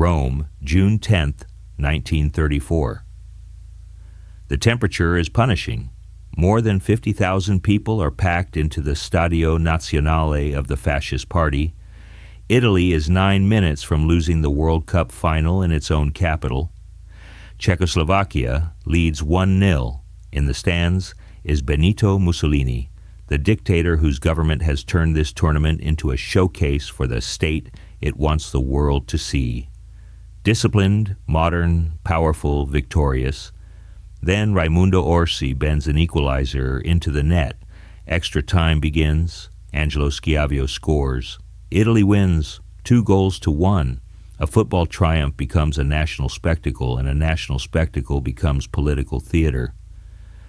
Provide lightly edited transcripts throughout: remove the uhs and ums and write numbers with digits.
Rome, June 10, 1934. The temperature is punishing. More than 50,000 people are packed into the Stadio Nazionale of the Fascist Party. Italy is 9 minutes from losing the World Cup final in its own capital. Czechoslovakia leads 1-0. In the stands is Benito Mussolini, the dictator whose government has turned this tournament into a showcase for the state it wants the world to see. Disciplined, modern, powerful, victorious. Then Raimundo Orsi bends an equalizer into the net. Extra time begins. Angelo Schiavio scores. Italy wins 2-1. A football triumph becomes a national spectacle, and a national spectacle becomes political theater.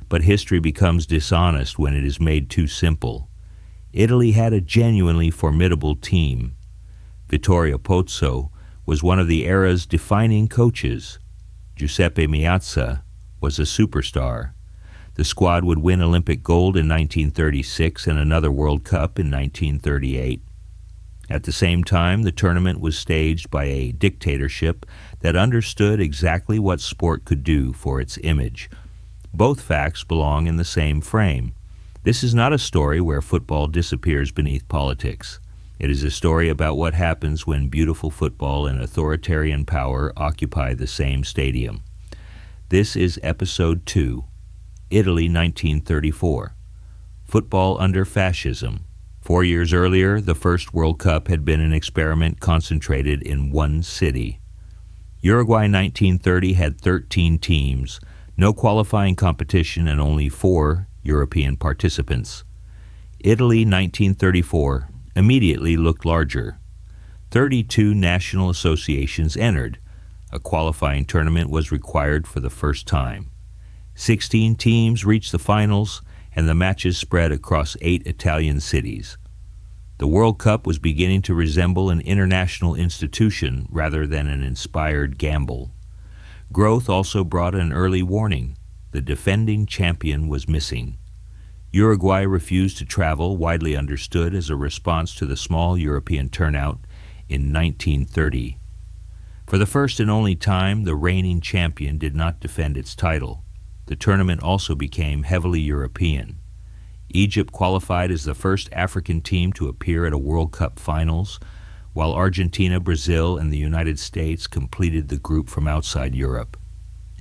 But history becomes dishonest when it is made too simple. Italy had a genuinely formidable team. Vittorio Pozzo was one of the era's defining coaches. Giuseppe Meazza was a superstar. The squad would win Olympic gold in 1936 and another World Cup in 1938. At the same time, the tournament was staged by a dictatorship that understood exactly what sport could do for its image. Both facts belong in the same frame. This is not a story where football disappears beneath politics. It is a story about what happens when beautiful football and authoritarian power occupy the same stadium. This is Episode 2, Italy 1934. Football under Fascism. 4 years earlier, the first World Cup had been an experiment concentrated in one city. Uruguay 1930 had 13 teams, no qualifying competition, and only 4 European participants. Italy 1934 immediately looked larger. 32 national associations entered. A qualifying tournament was required for the first time. 16 teams reached the finals, and the matches spread across 8 Italian cities. The World Cup was beginning to resemble an international institution rather than an inspired gamble. Growth also brought an early warning. The defending champion was missing. Uruguay refused to travel, widely understood as a response to the small European turnout in 1930. For the first and only time, the reigning champion did not defend its title. The tournament also became heavily European. Egypt qualified as the first African team to appear at a World Cup finals, while Argentina, Brazil, and the United States completed the group from outside Europe.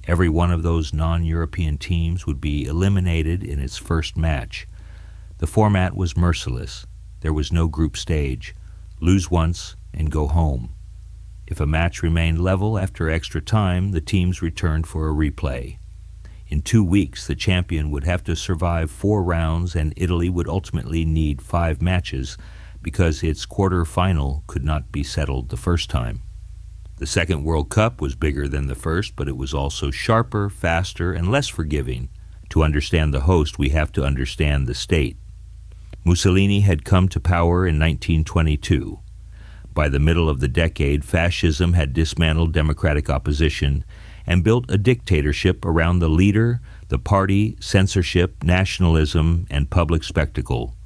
Every one of those non-European teams would be eliminated in its first match. The format was merciless. There was no group stage. Lose once and go home. If a match remained level after extra time, the teams returned for a replay. In 2 weeks, the champion would have to survive 4 rounds, and Italy would ultimately need 5 matches because its quarter-final could not be settled the first time. The second World Cup was bigger than the first, but it was also sharper, faster, and less forgiving. To understand the host, we have to understand the state. Mussolini had come to power in 1922. By the middle of the decade, fascism had dismantled democratic opposition and built a dictatorship around the leader, the party, censorship, nationalism, and public spectacle.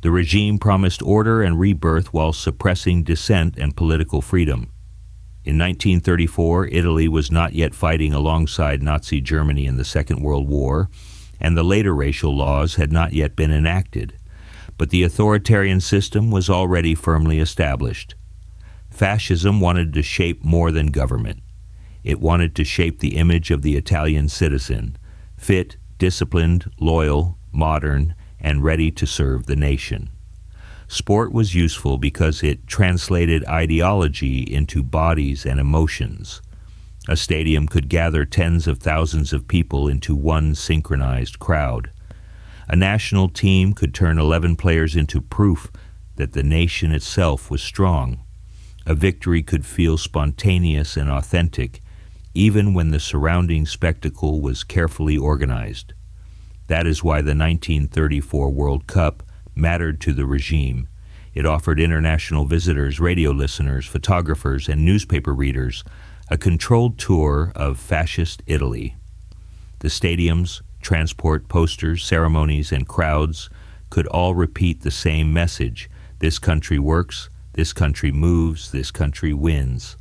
The regime promised order and rebirth while suppressing dissent and political freedom. In 1934, Italy was not yet fighting alongside Nazi Germany in the Second World War, and the later racial laws had not yet been enacted. But the authoritarian system was already firmly established. Fascism wanted to shape more than government. It wanted to shape the image of the Italian citizen, fit, disciplined, loyal, modern, and ready to serve the nation. Sport was useful because it translated ideology into bodies and emotions. A stadium could gather tens of thousands of people into one synchronized crowd. A national team could turn 11 players into proof that the nation itself was strong. A victory could feel spontaneous and authentic, even when the surrounding spectacle was carefully organized. That is why the 1934 World Cup mattered to the regime. It offered international visitors, radio listeners, photographers, and newspaper readers a controlled tour of fascist Italy. The stadiums, transport, posters, ceremonies, and crowds could all repeat the same message: this country works, this country moves, this country wins.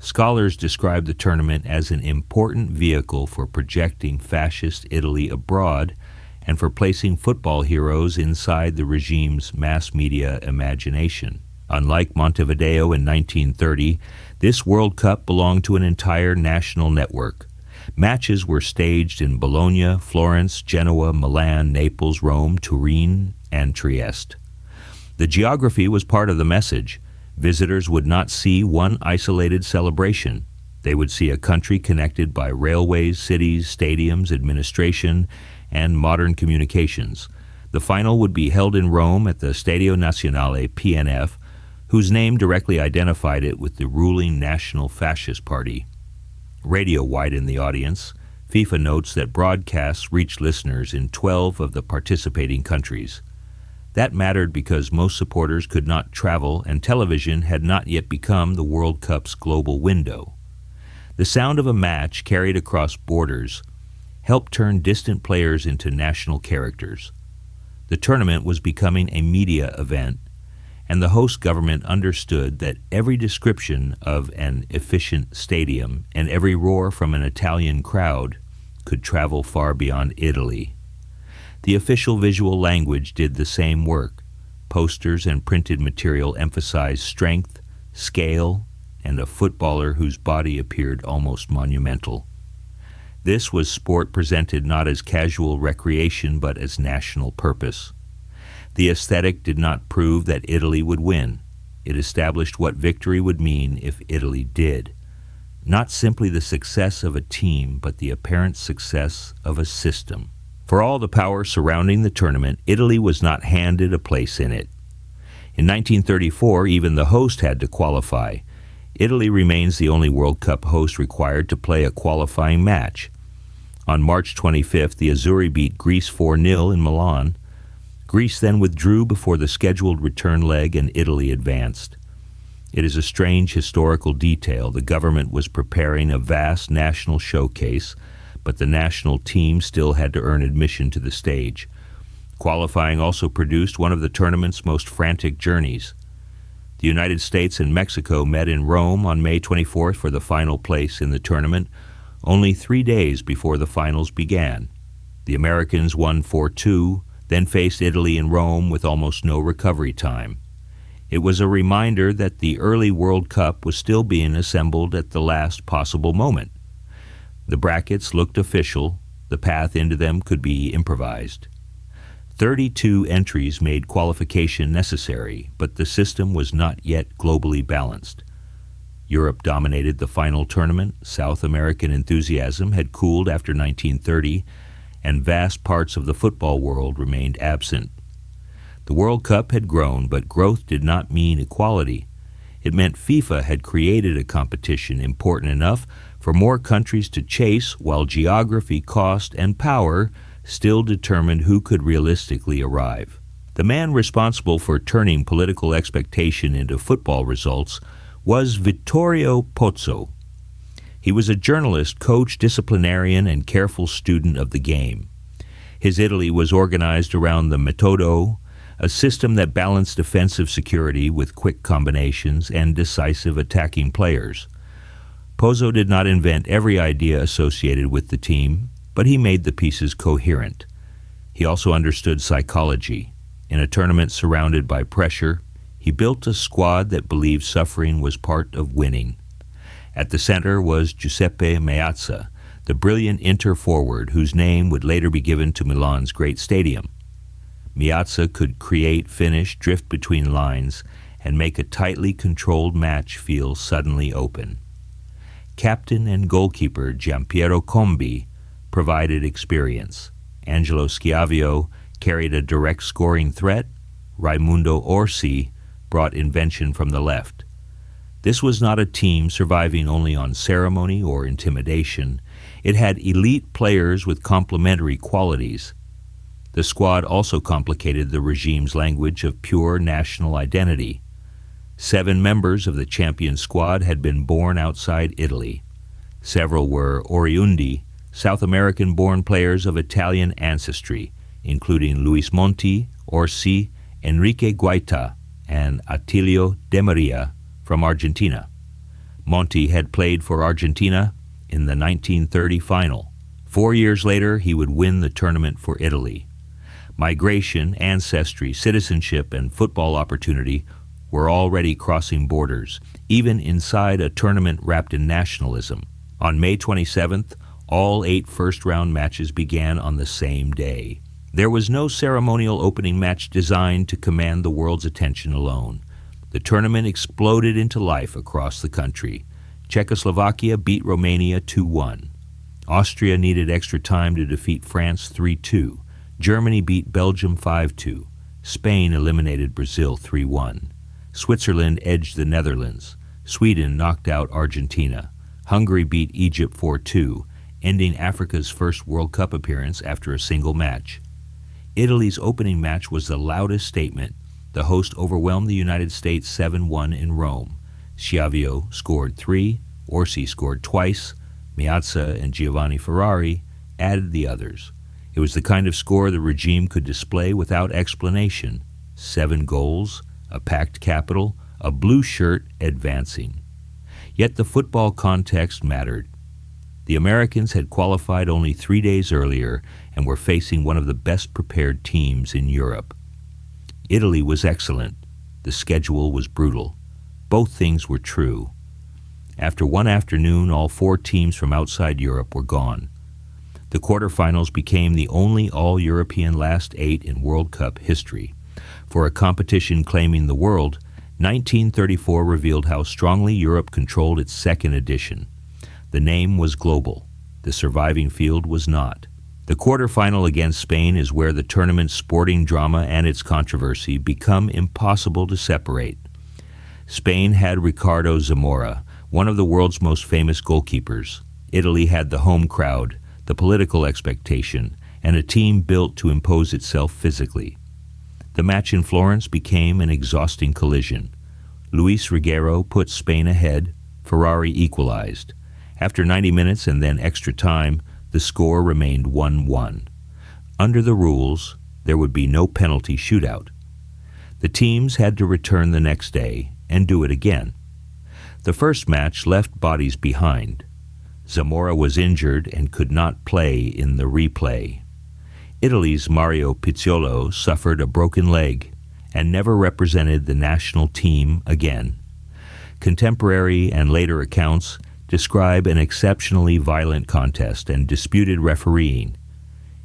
Scholars describe the tournament as an important vehicle for projecting fascist Italy abroad and for placing football heroes inside the regime's mass media imagination. Unlike Montevideo in 1930, this World Cup belonged to an entire national network. Matches were staged in Bologna, Florence, Genoa, Milan, Naples, Rome, Turin, and Trieste. The geography was part of the message. Visitors would not see one isolated celebration. They would see a country connected by railways, cities, stadiums, administration, and modern communications. The final would be held in Rome at the Stadio Nazionale PNF, whose name directly identified it with the ruling National Fascist Party. Radio widened the audience. FIFA notes that broadcasts reached listeners in 12 of the participating countries. That mattered because most supporters could not travel and television had not yet become the World Cup's global window. The sound of a match carried across borders helped turn distant players into national characters. The tournament was becoming a media event, and the host government understood that every description of an efficient stadium and every roar from an Italian crowd could travel far beyond Italy. The official visual language did the same work. Posters and printed material emphasized strength, scale, and a footballer whose body appeared almost monumental. This was sport presented not as casual recreation but as national purpose. The aesthetic did not prove that Italy would win. It established what victory would mean if Italy did. Not simply the success of a team, but the apparent success of a system. For all the power surrounding the tournament, Italy was not handed a place in it. In 1934, even the host had to qualify. Italy remains the only World Cup host required to play a qualifying match. On March 25th, the Azzurri beat Greece 4-0 in Milan. Greece then withdrew before the scheduled return leg and Italy advanced. It is a strange historical detail. The government was preparing a vast national showcase, but the national team still had to earn admission to the stage. Qualifying also produced one of the tournament's most frantic journeys. The United States and Mexico met in Rome on May 24th for the final place in the tournament, only 3 days before the finals began. The Americans won 4-2, then faced Italy in Rome with almost no recovery time. It was a reminder that the early World Cup was still being assembled at the last possible moment. The brackets looked official. The path into them could be improvised. 32 entries made qualification necessary, but the system was not yet globally balanced. Europe dominated the final tournament. South American enthusiasm had cooled after 1930, and vast parts of the football world remained absent. The World Cup had grown, but growth did not mean equality. It meant FIFA had created a competition important enough for more countries to chase, while geography, cost, and power still determined who could realistically arrive. The man responsible for turning political expectation into football results was Vittorio Pozzo. He was a journalist, coach, disciplinarian, and careful student of the game. His Italy was organized around the metodo, a system that balanced defensive security with quick combinations and decisive attacking players. Pozzo did not invent every idea associated with the team, but he made the pieces coherent. He also understood psychology. In a tournament surrounded by pressure, he built a squad that believed suffering was part of winning. At the center was Giuseppe Meazza, the brilliant inter-forward whose name would later be given to Milan's great stadium. Meazza could create, finish, drift between lines, and make a tightly controlled match feel suddenly open. Captain and goalkeeper Giampiero Combi provided experience. Angelo Schiavio carried a direct scoring threat. Raimundo Orsi brought invention from the left. This was not a team surviving only on ceremony or intimidation. It had elite players with complementary qualities. The squad also complicated the regime's language of pure national identity. 7 members of the champion squad had been born outside Italy. Several were Oriundi, South American-born players of Italian ancestry, including Luis Monti, Orsi, Enrique Guaita, and Attilio De Maria from Argentina. Monti had played for Argentina in the 1930 final. 4 years later, he would win the tournament for Italy. Migration, ancestry, citizenship, and football opportunity were already crossing borders, even inside a tournament wrapped in nationalism. On May 27th, all 8 first-round matches began on the same day. There was no ceremonial opening match designed to command the world's attention alone. The tournament exploded into life across the country. Czechoslovakia beat Romania 2-1. Austria needed extra time to defeat France 3-2. Germany beat Belgium 5-2. Spain eliminated Brazil 3-1. Switzerland edged the Netherlands. Sweden knocked out Argentina. Hungary beat Egypt 4-2, ending Africa's first World Cup appearance after a single match. Italy's opening match was the loudest statement. The host overwhelmed the United States 7-1 in Rome. Schiavio scored 3, Orsi scored twice, Meazza and Giovanni Ferrari added the others. It was the kind of score the regime could display without explanation. 7 goals, a packed capital, a blue shirt advancing. Yet the football context mattered. The Americans had qualified only 3 days earlier and were facing one of the best prepared teams in Europe. Italy was excellent. The schedule was brutal. Both things were true. After one afternoon, all 4 teams from outside Europe were gone. The quarterfinals became the only all-European last 8 in World Cup history. For a competition claiming the world, 1934 revealed how strongly Europe controlled its second edition. The name was global. The surviving field was not. The quarterfinal against Spain is where the tournament's sporting drama and its controversy become impossible to separate. Spain had Ricardo Zamora, one of the world's most famous goalkeepers. Italy had the home crowd, the political expectation, and a team built to impose itself physically. The match in Florence became an exhausting collision. Luis Regueiro put Spain ahead. Ferrari equalized. After 90 minutes and then extra time, the score remained 1-1. Under the rules, there would be no penalty shootout. The teams had to return the next day and do it again. The first match left bodies behind. Zamora was injured and could not play in the replay. Italy's Mario Pizziolo suffered a broken leg and never represented the national team again. Contemporary and later accounts describe an exceptionally violent contest and disputed refereeing.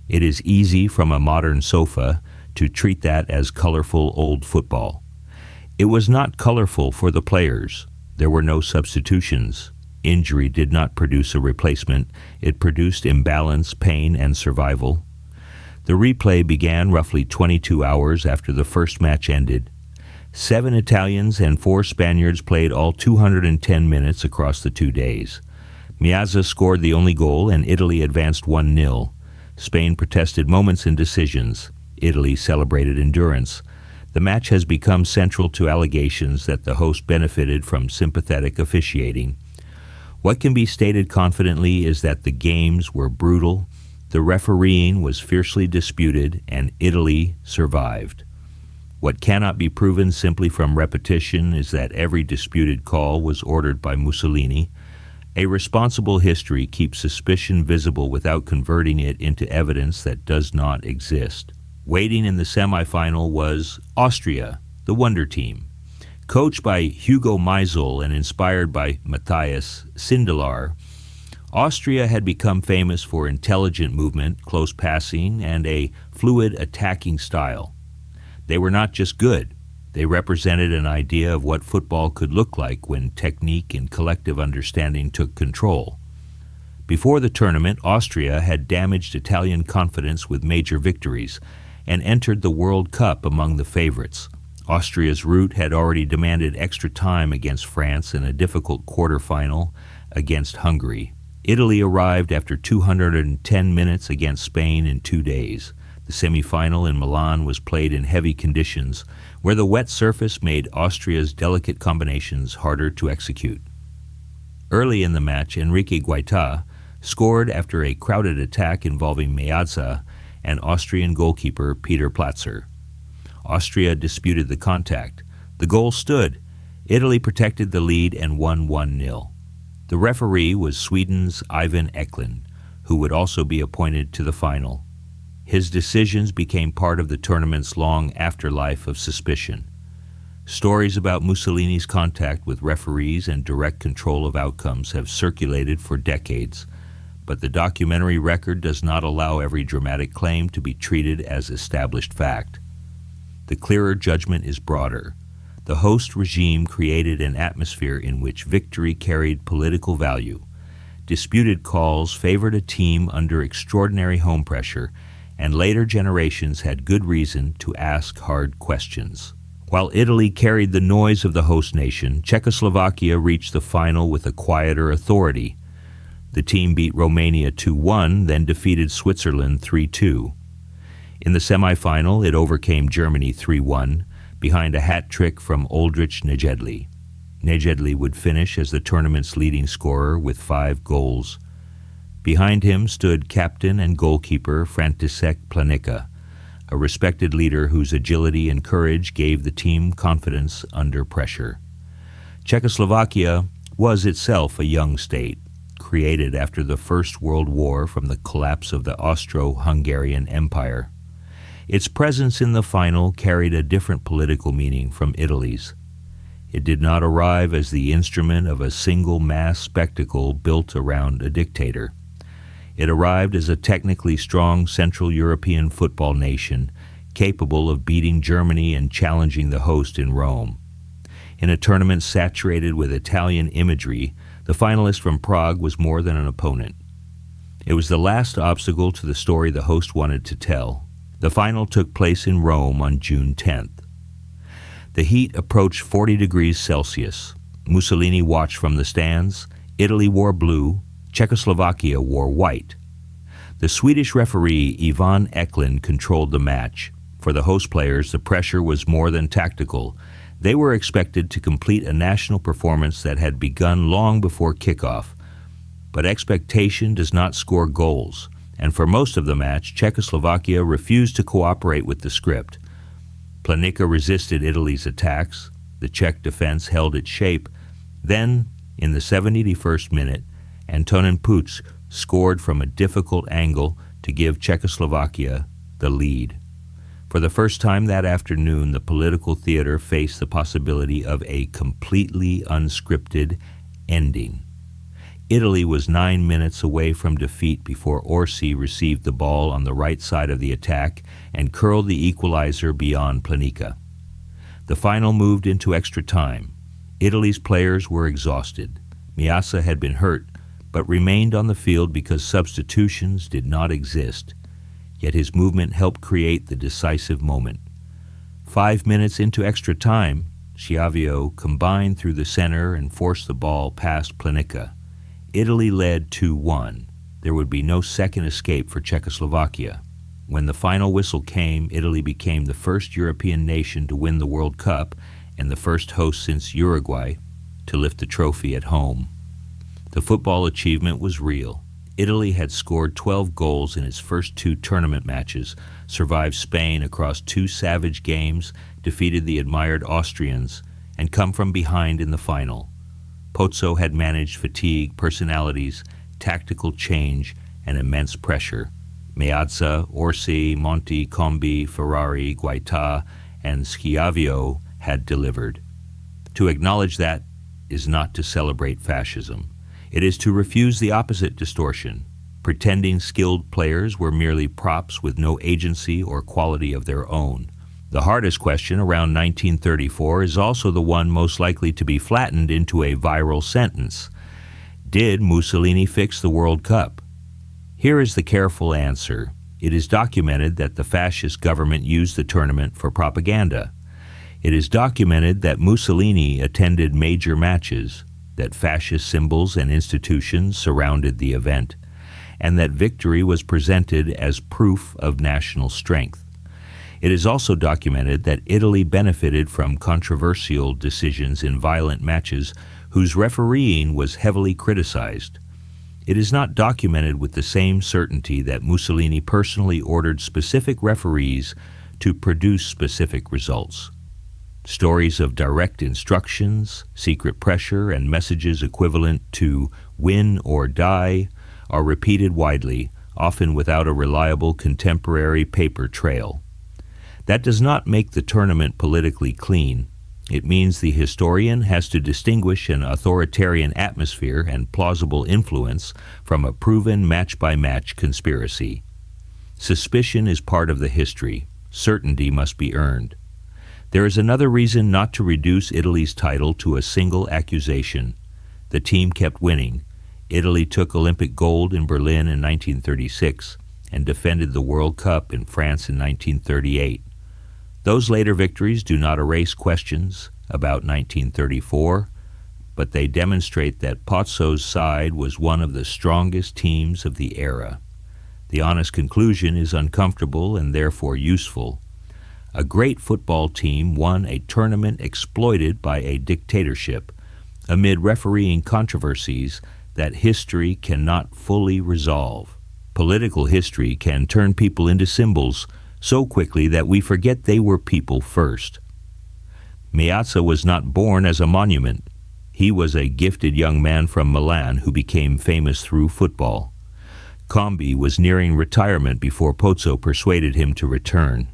It is easy from a modern sofa to treat that as colorful old football. It was not colorful for the players. There were no substitutions. Injury did not produce a replacement. It produced imbalance, pain, and survival. The replay began roughly 22 hours after the first match ended. 7 Italians and 4 Spaniards played all 210 minutes across the 2 days. Meazza scored the only goal and Italy advanced 1-0. Spain protested moments and decisions. Italy celebrated endurance. The match has become central to allegations that the host benefited from sympathetic officiating. What can be stated confidently is that the games were brutal, the refereeing was fiercely disputed, and Italy survived. What cannot be proven simply from repetition is that every disputed call was ordered by Mussolini. A responsible history keeps suspicion visible without converting it into evidence that does not exist. Waiting in the semifinal was Austria, the Wunderteam. Coached by Hugo Meisel and inspired by Matthias Sindelar, Austria had become famous for intelligent movement, close passing, and a fluid attacking style. They were not just good. They represented an idea of what football could look like when technique and collective understanding took control. Before the tournament, Austria had damaged Italian confidence with major victories and entered the World Cup among the favorites. Austria's route had already demanded extra time against France in a difficult quarterfinal against Hungary. Italy arrived after 210 minutes against Spain in 2 days. The semifinal in Milan was played in heavy conditions, where the wet surface made Austria's delicate combinations harder to execute. Early in the match, Enrique Guaita scored after a crowded attack involving Meazza and Austrian goalkeeper Peter Platzer. Austria disputed the contact. The goal stood. Italy protected the lead and won 1-0. The referee was Sweden's Ivan Eklund, who would also be appointed to the final. His decisions became part of the tournament's long afterlife of suspicion. Stories about Mussolini's contact with referees and direct control of outcomes have circulated for decades, but the documentary record does not allow every dramatic claim to be treated as established fact. The clearer judgment is broader. The host regime created an atmosphere in which victory carried political value. Disputed calls favored a team under extraordinary home pressure, and later generations had good reason to ask hard questions. While Italy carried the noise of the host nation, Czechoslovakia reached the final with a quieter authority. The team beat Romania 2-1, then defeated Switzerland 3-2. In the semifinal, it overcame Germany 3-1, behind a hat trick from Oldrich Nejedly. Nejedly would finish as the tournament's leading scorer with 5 goals. Behind him stood captain and goalkeeper František Planica, a respected leader whose agility and courage gave the team confidence under pressure. Czechoslovakia was itself a young state, created after the First World War from the collapse of the Austro-Hungarian Empire. Its presence in the final carried a different political meaning from Italy's. It did not arrive as the instrument of a single mass spectacle built around a dictator. It arrived as a technically strong Central European football nation, capable of beating Germany and challenging the host in Rome. In a tournament saturated with Italian imagery, the finalist from Prague was more than an opponent. It was the last obstacle to the story the host wanted to tell. The final took place in Rome on June 10th. The heat approached 40 degrees Celsius. Mussolini watched from the stands. Italy wore blue. Czechoslovakia wore white. The Swedish referee Ivan Eklund controlled the match. For the host players, the pressure was more than tactical. They were expected to complete a national performance that had begun long before kickoff. But expectation does not score goals, and for most of the match, Czechoslovakia refused to cooperate with the script. Planica resisted Italy's attacks. The Czech defense held its shape. Then, in the 71st minute, Antonin Puč scored from a difficult angle to give Czechoslovakia the lead. For the first time that afternoon, the political theater faced the possibility of a completely unscripted ending. Italy was 9 minutes away from defeat before Orsi received the ball on the right side of the attack and curled the equalizer beyond Planica. The final moved into extra time. Italy's players were exhausted. Meazza had been hurt, but remained on the field because substitutions did not exist. Yet his movement helped create the decisive moment. 5 minutes into extra time, Schiavio combined through the center and forced the ball past Planica. Italy led 2-1. There would be no second escape for Czechoslovakia. When the final whistle came, Italy became the first European nation to win the World Cup and the first host since Uruguay to lift the trophy at home. The football achievement was real. Italy had scored 12 goals in its first 2 tournament matches, survived Spain across 2 savage games, defeated the admired Austrians, and come from behind in the final. Pozzo had managed fatigue, personalities, tactical change, and immense pressure. Meazza, Orsi, Monti, Combi, Ferrari, Guaita, and Schiavio had delivered. To acknowledge that is not to celebrate fascism. It is to refuse the opposite distortion, pretending skilled players were merely props with no agency or quality of their own. The hardest question around 1934 is also the one most likely to be flattened into a viral sentence. Did Mussolini fix the World Cup? Here is the careful answer. It is documented that the fascist government used the tournament for propaganda. It is documented that Mussolini attended major matches, that fascist symbols and institutions surrounded the event, and that victory was presented as proof of national strength. It is also documented that Italy benefited from controversial decisions in violent matches whose refereeing was heavily criticized. It is not documented with the same certainty that Mussolini personally ordered specific referees to produce specific results. Stories of direct instructions, secret pressure, and messages equivalent to win or die are repeated widely, often without a reliable contemporary paper trail. That does not make the tournament politically clean. It means the historian has to distinguish an authoritarian atmosphere and plausible influence from a proven match-by-match conspiracy. Suspicion is part of the history. Certainty must be earned. There is another reason not to reduce Italy's title to a single accusation. The team kept winning. Italy took Olympic gold in Berlin in 1936 and defended the World Cup in France in 1938. Those later victories do not erase questions about 1934, but they demonstrate that Pozzo's side was one of the strongest teams of the era. The honest conclusion is uncomfortable and therefore useful. A great football team won a tournament exploited by a dictatorship amid refereeing controversies that history cannot fully resolve. Political history can turn people into symbols so quickly that we forget they were people first. Meazza was not born as a monument. He was a gifted young man from Milan who became famous through football. Combi was nearing retirement before Pozzo persuaded him to return.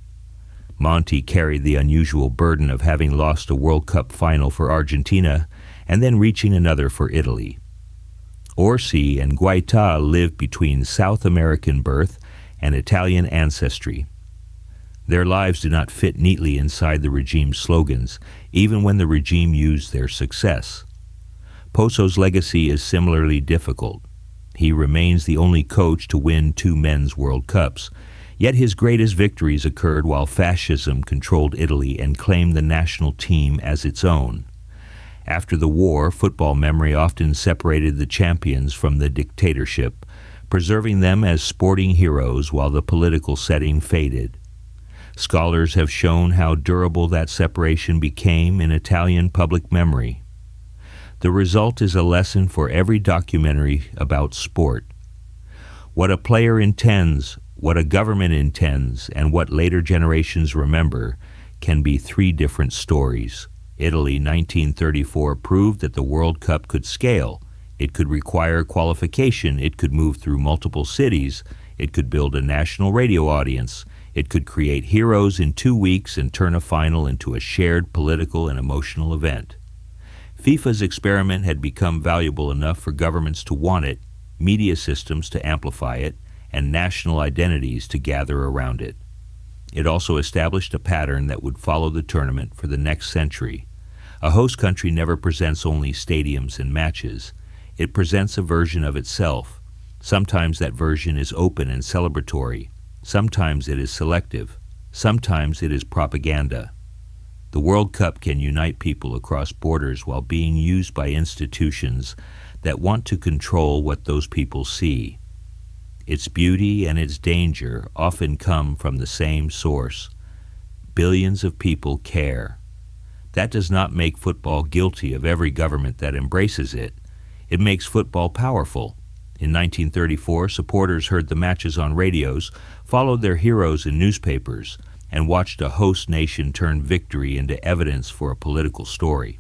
Monti carried the unusual burden of having lost a World Cup final for Argentina and then reaching another for Italy. Orsi and Guaita lived between South American birth and Italian ancestry. Their lives did not fit neatly inside the regime's slogans, even when the regime used their success. Pozzo's legacy is similarly difficult. He remains the only coach to win 2 men's World Cups, yet his greatest victories occurred while fascism controlled Italy and claimed the national team as its own. After the war, football memory often separated the champions from the dictatorship, preserving them as sporting heroes while the political setting faded. Scholars have shown how durable that separation became in Italian public memory. The result is a lesson for every documentary about sport. What a player intends, what a government intends, and what later generations remember can be 3 different stories. Italy 1934 proved that the World Cup could scale. It could require qualification. It could move through multiple cities. It could build a national radio audience. It could create heroes in 2 weeks and turn a final into a shared political and emotional event. FIFA's experiment had become valuable enough for governments to want it, media systems to amplify it, and national identities to gather around it. It also established a pattern that would follow the tournament for the next century. A host country never presents only stadiums and matches. It presents a version of itself. Sometimes that version is open and celebratory. Sometimes it is selective. Sometimes it is propaganda. The World Cup can unite people across borders while being used by institutions that want to control what those people see. Its beauty and its danger often come from the same source. Billions of people care. That does not make football guilty of every government that embraces it. It makes football powerful. In 1934, supporters heard the matches on radios, followed their heroes in newspapers, and watched a host nation turn victory into evidence for a political story.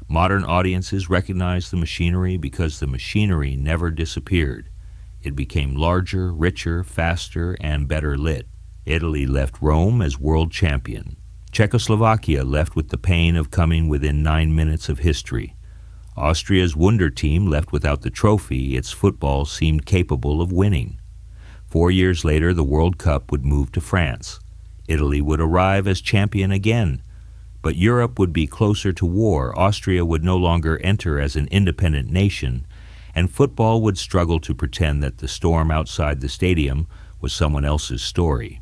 Modern audiences recognize the machinery because the machinery never disappeared. It became larger, richer, faster, and better lit. Italy left Rome as world champion. Czechoslovakia left with the pain of coming within 9 minutes of history. Austria's Wunderteam left without the trophy its football seemed capable of winning. 4 years later, the World Cup would move to France. Italy would arrive as champion again. But Europe would be closer to war. Austria would no longer enter as an independent nation, and football would struggle to pretend that the storm outside the stadium was someone else's story.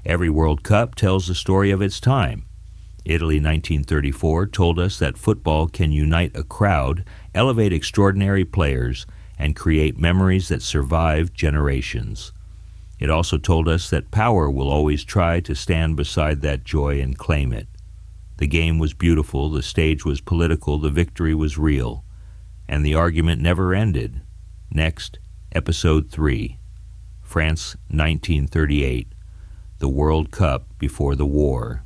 Every World Cup tells the story of its time. Italy 1934 told us that football can unite a crowd, elevate extraordinary players, and create memories that survive generations. It also told us that power will always try to stand beside that joy and claim it. The game was beautiful, the stage was political, the victory was real, and the argument never ended. Next, Episode 3, France 1938, the World Cup before the war.